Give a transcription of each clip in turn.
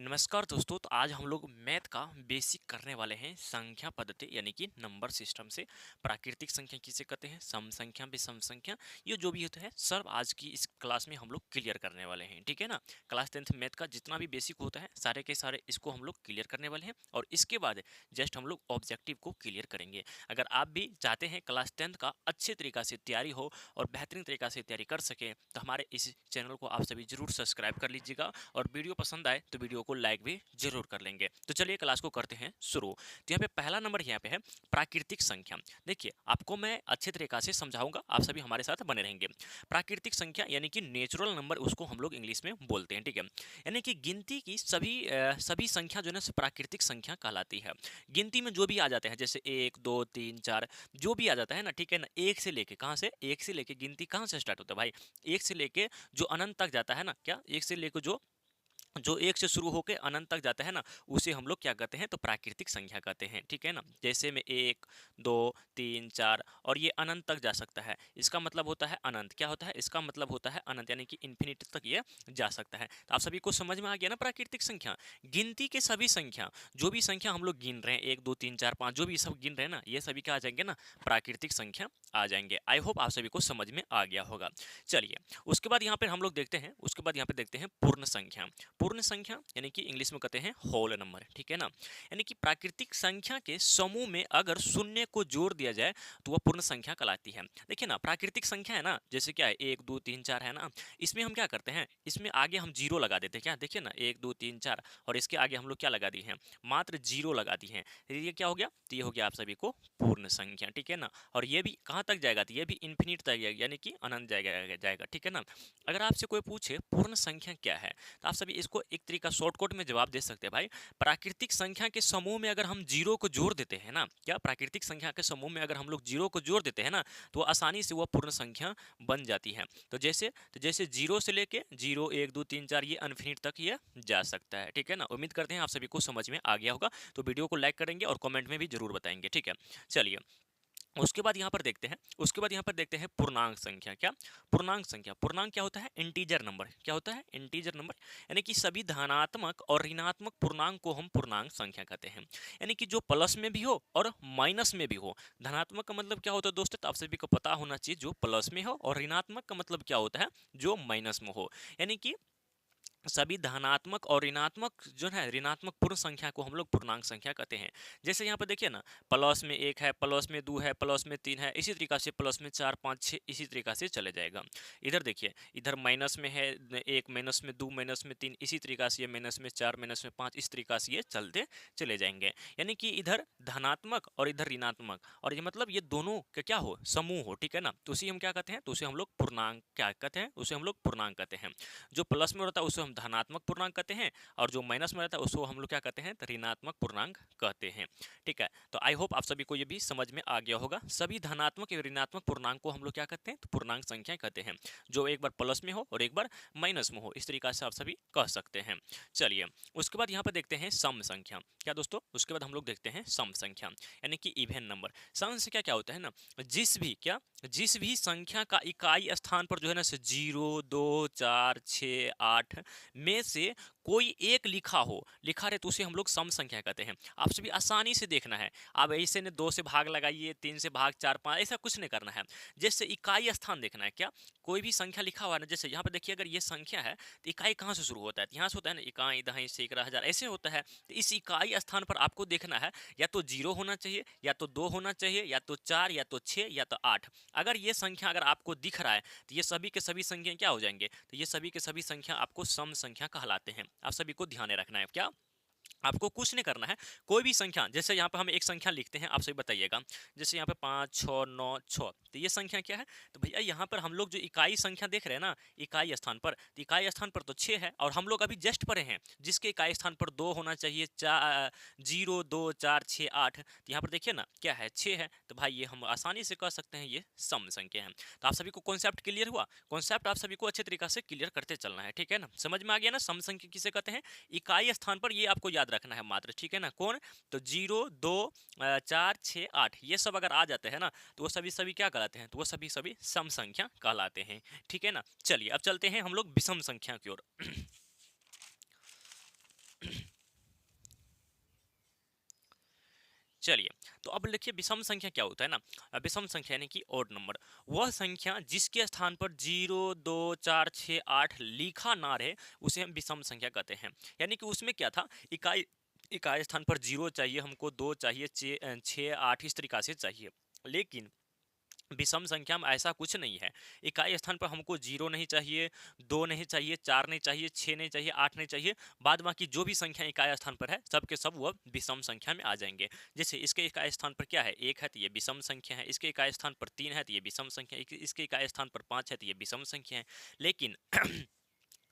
नमस्कार दोस्तों। तो आज हम लोग मैथ का बेसिक करने वाले हैं संख्या पद्धति यानी कि नंबर सिस्टम से। प्राकृतिक संख्या किसे कहते हैं, सम संख्या, विषम संख्या, ये जो भी होता है सब आज की इस क्लास में हम लोग क्लियर करने वाले हैं। ठीक है ना। क्लास 10th मैथ का जितना भी बेसिक होता है सारे के सारे इसको हम लोग क्लियर करने वाले हैं और इसके बाद जस्ट हम लोग ऑब्जेक्टिव को क्लियर करेंगे। अगर आप भी चाहते हैं क्लास 10th का अच्छे तरीका से तैयारी हो और बेहतरीन तरीका से तैयारी कर सकें तो हमारे इस चैनल को आप सभी जरूर सब्सक्राइब कर लीजिएगा और वीडियो पसंद आए तो वीडियो को लाइक भी जरूर कर लेंगे। तो चलिए क्लास को करते हैं शुरू। तो यहाँ पे पहला नंबर यहाँ पे है प्राकृतिक संख्या। देखिए आपको मैं अच्छे तरीका से समझाऊंगा, आप सभी हमारे साथ बने रहेंगे। प्राकृतिक संख्या यानी कि नेचुरल नंबर उसको हम लोग इंग्लिश में बोलते हैं। ठीक है। यानी कि गिनती की सभी संख्या जो है ना प्राकृतिक संख्या कहलाती है। गिनती में जो भी आ जाते हैं जैसे 1 2 3 4 जो भी आ जाता है ना, ठीक है ना, एक से लेके कहाँ से, एक से लेके गिनती कहाँ से स्टार्ट होता है भाई, एक से लेके जो अनंत तक जाता है ना, क्या एक से लेके जो एक से शुरू होकर अनंत तक जाता है ना, उसे हम लोग क्या कहते हैं, तो प्राकृतिक संख्या कहते हैं। ठीक है ना। जैसे में 1 2 3 4 और ये अनंत तक जा सकता है, इसका मतलब होता है अनंत। क्या होता है, इसका मतलब होता है अनंत, यानी कि इन्फिनिटी तक ये जा सकता है। तो आप सभी को समझ में आ गया ना प्राकृतिक संख्या। गिनती के सभी संख्या, जो भी संख्या हम लोग गिन रहे हैं 1 2 3 4 5 जो भी सब गिन रहे हैं ना, ये सभी क्या आ जाएंगे ना, प्राकृतिक संख्या आ जाएंगे। आई होप आप सभी को समझ में आ गया होगा। चलिए उसके बाद यहाँ पर हम लोग देखते हैं, उसके बाद यहाँ पे देखते हैं पूर्ण संख्या। पूर्ण संख्या यानी कि इंग्लिश में कहते हैं होल नंबर। ठीक है ना। यानी कि प्राकृतिक संख्या के समूह में अगर शून्य को जोड़ दिया जाए तो वह पूर्ण संख्या कहलाती है। देखिए ना, प्राकृतिक संख्या है ना, जैसे क्या है 1 2 3 4 है ना, इसमें हम क्या करते हैं, इसमें आगे हम जीरो लगा देते हैं। क्या देखिए ना, 1 2 3 4 और इसके आगे हम लोग क्या लगा दिए हैं, मात्र जीरो लगा दिए हैं। तो ये क्या हो गया, तो ये हो गया आप सभी को पूर्ण संख्या। ठीक है ना। और ये भी कहाँ तक जाएगा, तो ये भी इन्फिनिट तक जाएगा, यानी कि अनंत जाएगा। ठीक है ना। अगर आपसे कोई पूछे पूर्ण संख्या क्या है तो आप सभी इसको एक तरीका शॉर्टकट में जवाब दे सकते हैं भाई। प्राकृतिक संख्या के समूह में अगर हम जीरो को जोड़ देते हैं ना, क्या प्राकृतिक संख्या के समूह में अगर हम लोग जीरो को जोड़ देते हैं ना, तो आसानी से वह पूर्ण संख्या बन जाती है। तो जैसे जीरो से लेके 0 1 2 3 4 ये अनफिनिट तक ये जा सकता है। ठीक है ना। उम्मीद करते हैं आप सभी को समझ में आ गया होगा। तो वीडियो को लाइक करेंगे और कमेंट में भी जरूर बताएंगे। ठीक है। चलिए उसके बाद यहाँ पर देखते हैं, उसके बाद यहाँ पर देखते हैं पूर्णांक संख्या। क्या पूर्णांक संख्या, पूर्णांक क्या होता है, इंटीजर नंबर। क्या होता है, इंटीजर नंबर। यानी कि सभी धनात्मक और ऋणात्मक पूर्णांक को हम पूर्णांक संख्या कहते हैं। यानी कि जो प्लस में भी हो और माइनस में भी हो। धनात्मक का मतलब क्या होता है दोस्तों, तो आप सभी को पता होना चाहिए, जो प्लस में हो, और ऋणात्मक का मतलब क्या होता है, जो माइनस में हो। यानी कि सभी धनात्मक और ऋणात्मक जो है, ऋणात्मक पूर्ण संख्या को हम लोग पूर्णांक संख्या कहते हैं। जैसे यहाँ पर देखिए ना, प्लस में 1 है, प्लस में 2 है, प्लस में 3 है, इसी तरीका से प्लस में 4 5 6 इसी तरीका से चले जाएगा। इधर देखिए, इधर माइनस में है 1, माइनस में 2, माइनस में 3, इसी तरीका से ये माइनस में 4, माइनस में 5, इस तरीका से ये चलते चले जाएंगे। यानी कि इधर धनात्मक और इधर ऋणात्मक, और ये मतलब ये दोनों का क्या हो, समूह हो। ठीक है ना। तो उसी हम क्या कहते हैं, तो उसे हम लोग पूर्णांक क्या कहते हैं, उसे हम लोग पूर्णांक कहते हैं। जो प्लस में रहता है उसे हम धनात्मक पूर्णांक कहते हैं, और जो माइनस में रहता है उसको हम लोग क्या कहते हैं, तो ऋणात्मक पूर्णांक कहते हैं। ठीक है। तो आई होप आप सभी को ये भी समझ में आ गया होगा। सभी धनात्मक और ऋणात्मक पूर्णांक को हम लोग क्या कहते हैं, तो पूर्णांक संख्या कहते हैं, जो एक बार प्लस में हो और एक बार माइनस में हो, इस तरीका से आप सभी कह सकते हैं। चलिए उसके बाद यहाँ पर देखते हैं सम संख्या। क्या दोस्तों, उसके बाद हम लोग देखते हैं सम संख्या यानी कि इवन नंबर। सम संख्या क्या होता है ना, जिस भी संख्या का इकाई स्थान पर जो है ना 0 2 4 6 8 में से कोई एक लिखा रहे तो उसे हम लोग सम संख्या कहते हैं। आप सभी आसानी से देखना है, आप ऐसे ने 2 से भाग लगाइए, 3 से भाग 4 5 ऐसा कुछ नहीं करना है। जैसे इकाई स्थान देखना है। क्या कोई भी संख्या लिखा हुआ है ना, जैसे यहाँ पर देखिए अगर ये संख्या है तो इकाई कहाँ से शुरू होता है, तो यहाँ से होता है ना, इकाई दहाई सैकड़ा हजार ऐसे होता है। तो इस इकाई स्थान पर आपको देखना है, या तो 0 होना चाहिए, या तो 2 होना चाहिए, या तो 4, या तो 6, या तो 8। अगर ये संख्या अगर आपको दिख रहा है तो ये सभी के सभी संख्या क्या हो जाएंगे, तो ये सभी के सभी संख्या आपको सम संख्या कहलाते हैं। आप सभी को ध्यान में रखना है। क्या आपको कुछ नहीं करना है, कोई भी संख्या, जैसे यहाँ पे हम एक संख्या लिखते हैं, आप सभी बताइएगा, जैसे यहाँ पे 5 6 9 6, तो ये संख्या क्या है, तो भैया यहाँ पर हम लोग जो इकाई संख्या देख रहे हैं ना, इकाई स्थान पर, तो इकाई स्थान पर तो 6 है, और हम लोग अभी जस्ट पढ़े हैं जिसके इकाई स्थान पर 2 होना चाहिए, 0 2 4 6 8, तो यहाँ पर देखिए ना क्या है, 6 है, तो भाई ये हम आसानी से कह सकते हैं ये सम संख्या है। तो आप सभी को कॉन्सेप्ट क्लियर हुआ, कॉन्सेप्ट आप सभी को अच्छे तरीके से क्लियर करते चलना है। ठीक है ना, समझ में आ गया ना, सम संख्या किसे कहते हैं, इकाई स्थान पर ये आपको याद रखना है मात्र। ठीक है ना, कौन, तो 0 2 4 6 8 ये सब अगर आ जाते हैं ना, तो वो सभी सभी क्या कहलाते हैं, तो वो सभी सभी सम संख्या कहलाते हैं। ठीक है ना। चलिए अब चलते हैं हम लोग विषम संख्या की ओर। चलिए, तो अब देखिए विषम संख्या क्या होता है ना। विषम संख्या यानी कि ऑड नंबर, वह संख्या जिसके स्थान पर 0, 2, 4, 6, 8 लिखा ना रहे उसे हम विषम संख्या कहते हैं। यानी कि उसमें क्या था, इकाई इकाई स्थान पर 0 चाहिए हमको, 2 चाहिए, 6, 8 इस तरीका से चाहिए। लेकिन विषम संख्या में ऐसा कुछ नहीं है। इकाई स्थान पर हमको 0 नहीं चाहिए, 2 नहीं चाहिए, 4 नहीं चाहिए, 6 नहीं चाहिए, 8 नहीं चाहिए। बाद बाकी जो भी संख्या इकाई स्थान पर है सब के सब वह विषम संख्या में आ जाएंगे। जैसे इसके इकाई स्थान पर क्या है, 1 है तो ये विषम संख्या है। इसके इकाई स्थान पर 3 है तो ये विषम संख्या है। इसके इकाई स्थान पर 5 है तो ये विषम संख्या है। लेकिन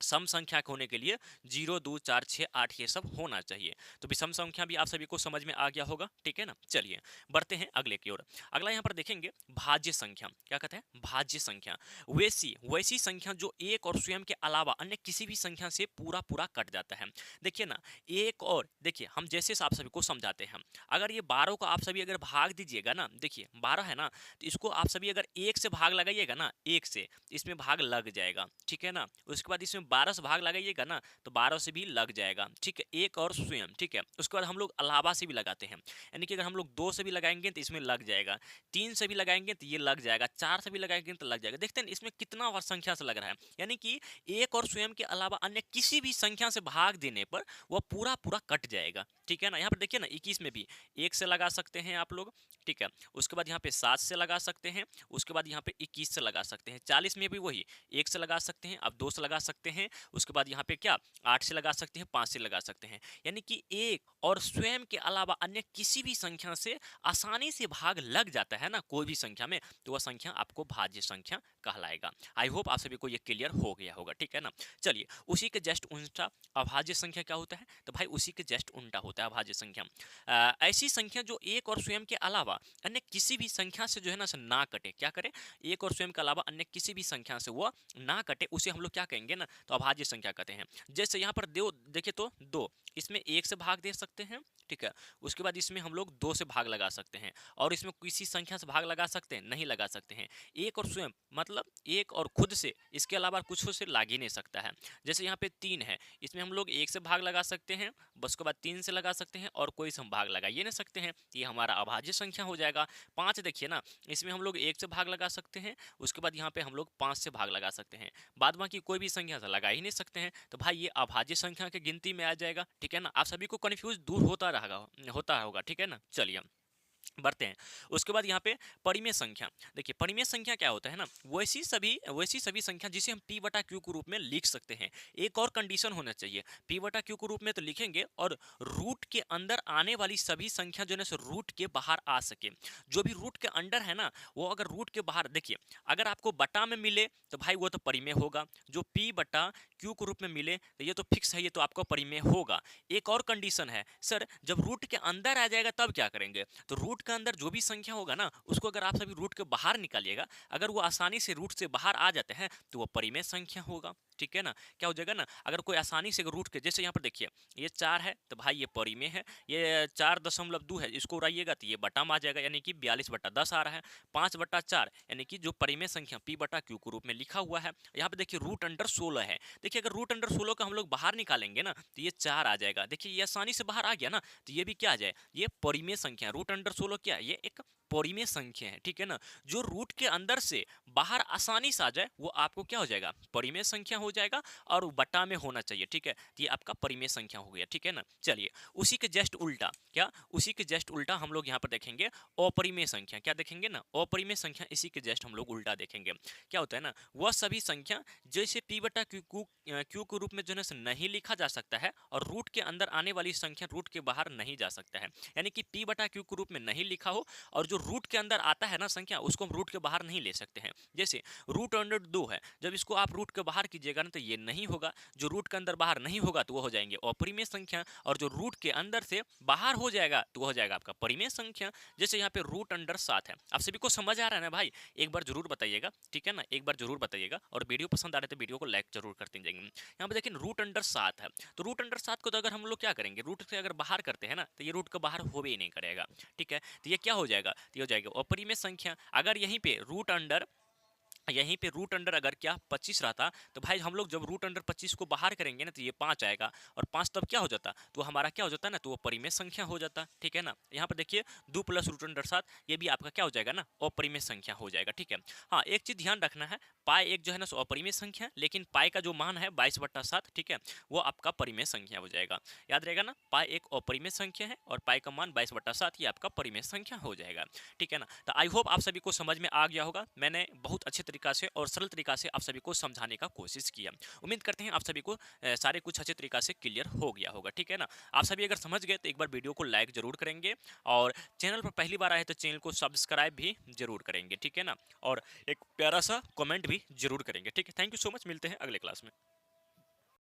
सम संख्या होने के लिए 0, 2, 4, 6, 8 ये सब होना चाहिए। तो विषम संख्या भी आप सभी को समझ में आ गया होगा, ठीक है ना। चलिए बढ़ते हैं अगले की ओर। अगला यहाँ पर देखेंगे भाज्य संख्या। क्या कहते हैं, भाज्य संख्या। वैसी वैसी संख्या जो एक और स्वयं के अलावा अन्य किसी भी संख्या से पूरा पूरा कट जाता है। देखिए ना, एक और देखिए हम जैसे आप सभी को समझाते हैं, अगर ये 12 को आप सभी अगर भाग दीजिएगा ना, देखिए 12 है ना, तो इसको आप सभी अगर 1 से भाग लगाइएगा ना, 1 से इसमें भाग लग जाएगा, ठीक है ना। उसके बाद इसमें 12 से भाग लगाइएगा ना तो 12 से भी लग जाएगा, ठीक है, एक और स्वयं, ठीक है। उसके बाद हम लोग अलावा से भी लगाते हैं, यानी कि अगर हम लोग 2 से भी लगाएंगे तो इसमें लग जाएगा, 3 से भी लगाएंगे तो ये लग जाएगा, 4 से भी लगाएंगे तो लग जाएगा। देखते हैं इसमें कितना और संख्या से लग रहा है, यानी कि एक और स्वयं के अलावा अन्य किसी भी संख्या से भाग देने पर वह पूरा पूरा कट जाएगा, ठीक है ना। यहाँ पर देखिए ना 21 में भी 1 से लगा सकते हैं आप लोग, ठीक है। उसके बाद यहाँ पे 7 से लगा सकते हैं, उसके बाद यहाँ पे 21 से लगा सकते हैं। 40 में भी वही 1 से लगा सकते हैं, अब 2 से लगा सकते हैं, उसके बाद यहाँ पे क्या 8 से लगा सकते हैं, 5 से लगा सकते हैं। यानी कि एक और स्वयं के अलावा अन्य किसी भी संख्या से आसानी से भाग लग जाता है ना कोई भी संख्या में, तो वह संख्या आपको भाज्य संख्या कहलाएगा। आई होप आप सभी को ये क्लियर हो गया होगा, ठीक है ना। चलिए उसी के जस्ट उल्टा अभाज्य संख्या क्या होता है, तो भाई उसी के जस्ट उल्टा होता है अभाज्य संख्या। ऐसी संख्या जो एक और स्वयं के अलावा अन्य किसी भी संख्या से जो है ना कटे, क्या करे, एक और स्वयं के अलावा अन्य किसी भी संख्या से वो ना कटे, उसे हम लोग क्या कहेंगे ना, तो अभाज्य संख्या कहते हैं। जैसे यहाँ पर दो देखे तो 2, इसमें 1 से भाग दे सकते हैं, ठीक है। उसके बाद इसमें हम लोग 2 से भाग लगा सकते हैं, और इसमें किसी संख्या से भाग लगा सकते हैं, नहीं लगा सकते हैं। एक और स्वयं मतलब एक और खुद से, इसके अलावा कुछ से लाग ही नहीं सकता है। जैसे यहाँ पे 3 है, इसमें हम लोग 1 से भाग लगा सकते हैं, बस उसके बाद 3 से लगा सकते हैं, और कोई से हम भाग लगा ये नहीं सकते हैं, ये हमारा अभाज्य संख्या हो जाएगा। 5 देखिए ना, इसमें हम लोग 1 से भाग लगा सकते हैं, उसके बाद यहाँ पे हम लोग 5 से भाग लगा सकते हैं, बाद बाकी कोई भी संख्या से लगा ही नहीं सकते हैं। तो भाई ये अभाज्य संख्या की गिनती में आ जाएगा, ठीक है ना। आप सभी को कंफ्यूज दूर होता होगा, ठीक है ना। चलिए बढ़ते हैं। उसके बाद यहाँ पे परिमेय संख्या। देखिए परिमेय संख्या क्या होता है ना, वैसी सभी संख्या जिसे हम p बटा क्यू के रूप में लिख सकते हैं। एक और कंडीशन होना चाहिए, p बटा क्यू के रूप में तो लिखेंगे, और रूट के अंदर आने वाली सभी संख्या जो है ना रूट के बाहर आ सके। जो भी रूट के अंदर है ना, वो अगर रूट के बाहर, देखिए अगर आपको बटा में मिले तो भाई वो तो परिमेय होगा। जो p बटा क्यू के रूप में मिले तो ये तो फिक्स है, ये तो आपका परिमेय होगा। एक और कंडीशन है, सर जब रूट के अंदर आ जाएगा तब क्या करेंगे, तो रूट के अंदर जो भी संख्या होगा ना उसको अगर आप सभी रूट के बाहर निकालिएगा, अगर वो आसानी से रूट से बाहर आ जाते हैं तो वो परिमेय संख्या होगा, ठीक है ना। क्या हो जाएगा ना, अगर कोई आसानी से रूट के, जैसे यहाँ पर देखिए ये 4 है तो भाई ये परिमेय है, ये 4.2 है, इसको उड़ाइएगा तो ये बटा में आ जाएगा, यानी कि 42/10 आ रहा है। 5/4 यानी कि जो परिमेय संख्या p बटा क्यू के रूप में लिखा हुआ है। यहाँ पे देखिए रूट अंडर 16 है, देखिए अगर रूट अंडर 16 का हम लोग बाहर निकालेंगे ना तो ये 4 आ जाएगा। देखिए ये आसानी से बाहर आ गया ना, तो ये भी क्या आ जाए, ये परिमेय संख्या। रूट अंडर 16 क्या है, ये एक परिमेय संख्या है, ठीक है ना। जो रूट के अंदर से बाहर आसानी से आ जाए वो आपको क्या हो जाएगा, परिमेय संख्या हो जाएगा, और बटा में होना चाहिए, ठीक है। तो ये आपका परिमेय संख्या हो गया, ठीक है ना। चलिए उसी के जस्ट उल्टा, क्या उसी के जस्ट उल्टा हम लोग यहाँ पर देखेंगे अपरिमेय संख्या। क्या देखेंगे ना, अपरिमेय संख्या, इसी के जस्ट हम लोग उल्टा देखेंगे। क्या होता है ना, वह सभी संख्या जैसे p बटा क्यू के रूप में जो है नहीं लिखा जा सकता है, और रूट के अंदर आने वाली संख्या रूट के बाहर नहीं जा सकता है। यानी कि p बटा क्यू के रूप में नहीं लिखा हो, और जो रूट के अंदर आता है ना संख्या, उसको हम रूट के बाहर नहीं ले सकते हैं। जैसे रूट अंडर 2 है, जब इसको आप रूट के बाहर कीजिएगा ना तो ये नहीं होगा। जो रूट के अंदर बाहर नहीं होगा तो वो हो जाएंगे अपरिमेय संख्या, और जो रूट के अंदर से बाहर हो जाएगा तो वो हो जाएगा आपका परिमेय संख्या। जैसे यहाँ पे रूट अंडर 7 है, आप सभी को समझ आ रहा है ना भाई, एक बार जरूर बताइएगा, ठीक है ना, एक बार जरूर बताइएगा। और वीडियो पसंद आ रहे तो वीडियो को लाइक जरूर करते जाएंगे। यहाँ पे देखिए रूट अंडर 7 है, तो रूट अंडर 7 को तो अगर हम लोग क्या करेंगे, रूट से अगर बाहर करते हैं ना तो ये रूट के बाहर हो भी नहीं करेगा, ठीक है। तो ये क्या हो जाएगा, तो ये हो जाएगा अपरिमेय संख्या। अगर यहीं पे रूट अंडर यहीं पे रूट अंडर अगर क्या 25 रहता, तो भाई हम लोग जब रूट अंडर 25 को बाहर करेंगे ना, तो ये 5 आएगा, और 5 तब क्या हो जाता, तो हमारा क्या हो जाता ना, तो वो परिमेय संख्या हो जाता। ठीक है ना, यहाँ पर देखिए 2 प्लस रूट अंडर 7, ये भी आपका क्या हो जाएगा ना, अपरिमेय संख्या हो जाएगा। ठीक है, हाँ एक चीज ध्यान रखना है, पाई एक जो है ना सो अपरिमेय संख्या है, लेकिन पाई का जो मान है 22/7, ठीक है, वो आपका परिमेय संख्या हो जाएगा। याद रहेगा ना, पाई एक अपरिमेय संख्या है और पाई का मान 22/7 ये आपका परिमेय संख्या हो जाएगा। ठीक है ना, तो आई होप आप सभी को समझ में आ गया होगा। मैंने बहुत अच्छे तरीका से और सरल तरीका से आप सभी को समझाने का कोशिश किया। उम्मीद करते हैं आप सभी को सारे कुछ अच्छे तरीका से क्लियर हो गया होगा। ठीक है ना, आप सभी अगर समझ गए तो एक बार वीडियो को लाइक जरूर करेंगे, और चैनल पर पहली बार आए तो चैनल को सब्सक्राइब भी जरूर करेंगे। ठीक है ना, और एक प्यारा सा कमेंट भी जरूर करेंगे। ठीक है, थैंक यू सो मच, मिलते हैं अगले क्लास में।